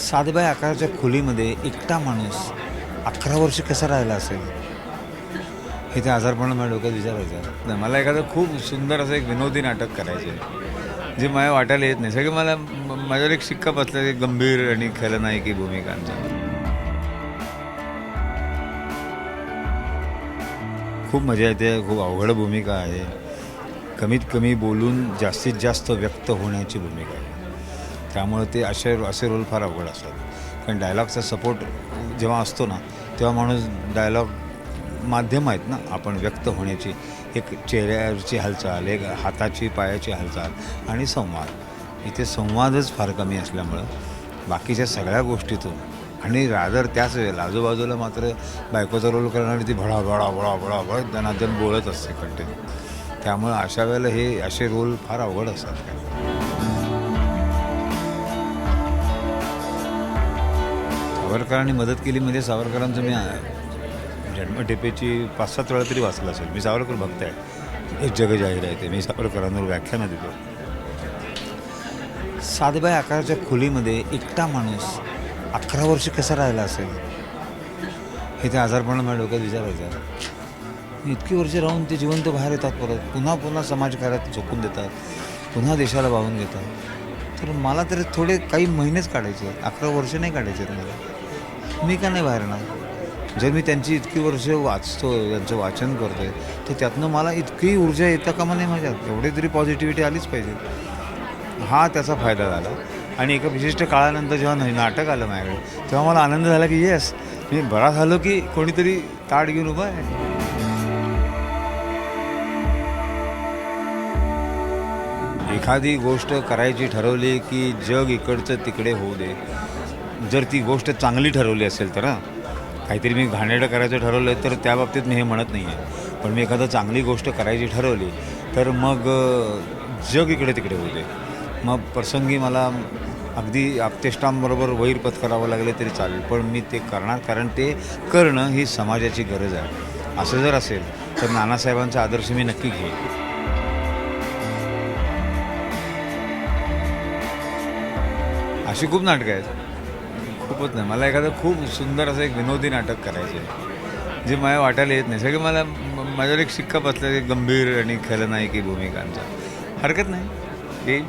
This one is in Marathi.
सातबाई आकाराच्या खोलीमध्ये एकटा माणूस 11 वर्ष कसा राहिला असेल हे त्या आजारपणाला माझ्या डोक्यात विचारायचं नाही. मला एखादं खूप सुंदर असं एक विनोदी नाटक करायचं आहे जे मला वाटायला येत नाही. सगळे मला माझ्यावर एक शिक्का बसला की गंभीर आणि खलनायकी भूमिकांचा. खूप मजा येते. खूप अवघड भूमिका आहे. कमीत कमी बोलून जास्तीत जास्त व्यक्त होण्याची भूमिका आहे. त्यामुळे ते असे रोल फार अवघड असतात. कारण डायलॉगचा सपोर्ट जेव्हा असतो ना तेव्हा माणूस डायलॉग माध्यम आहेत ना आपण व्यक्त होण्याची. एक चेहऱ्यावरची हालचाल, एक हाताची पायाची हालचाल आणि संवाद. इथे संवादच फार कमी असल्यामुळं बाकीच्या सगळ्या गोष्टीतून आणि रादर त्याच वेळेला आजूबाजूला मात्र बायकोचा रोल करणारी ती भडा भडा भडा भडा भड दनादन बोलत असते कंटिन्यू. त्यामुळं अशा वेळेला हे असे रोल फार अवघड असतात. सावरकरांनी मदत केली म्हणजे सावरकरांचं मी जन्मठेपेची 5-7 वेळा तरी वाचलं असेल. मी सावरकर भक्त आहे. एक जग जाहीर आहे ते. मी सावरकरांवर व्याख्यानं देतो. सातबाई आकाराच्या खोलीमध्ये एकटा माणूस 11 वर्ष कसा राहिला असेल हे त्या आजारपणाला माझ्या डोक्यात विचारायचं. इतकी वर्ष राहून ते जिवंत बाहेर येतात. परत पुन्हा समाजकार्यात झोकून देतात. पुन्हा देशाला वाहून घेतात. तर मला तरी थोडे काही महिनेच काढायचे. 11 वर्ष नाही काढायचे मला. मी का नाही बाहेर येणार? जर मी त्यांची इतकी वर्ष वाचतो, त्यांचं वाचन करतो आहे तर त्यातनं मला इतकी ऊर्जा येतं का नाही माझ्यात. एवढी तरी पॉझिटिव्हिटी आलीच पाहिजे. हा त्याचा फायदा झाला. आणि एका विशिष्ट काळानंतर जेव्हा नाटक आलं माझ्याकडे तेव्हा मला आनंद झाला की येस मी बरा झालो की कोणीतरी ताट घेऊन उभा आहे. एखादी गोष्ट करायची ठरवली की जग इकडचं तिकडे होऊ दे. जर ती गोष्ट चांगली ठरवली असेल तर काहीतरी मी घाणेरडं करायचं ठरवलं तर त्या बाबतीत मी हे म्हणत नाही आहे. पण मी एखादं चांगली गोष्ट करायची ठरवली तर मग जग इकडे तिकडे होऊ दे. मग प्रसंगी मला अगदी आपतेष्टांबरोबर वैर पत्करावं लागले तरी चालेल. पण मी ते करणार. कारण ते करणं ही समाजाची गरज आहे. असं जर असेल तर नानासाहेबांचा आदर्श मी नक्की घेईन. अशी खूप नाटकं आहेत. खूपच नाही. मला एखादं खूप सुंदर असं एक विनोदी नाटक करायचं आहे जे मला वाटायला येत नाही. सगळे मला माझ्यावर एक शिक्का बसला की गंभीर आणि खलनायकी भूमिकांचा. हरकत नाही. येईल.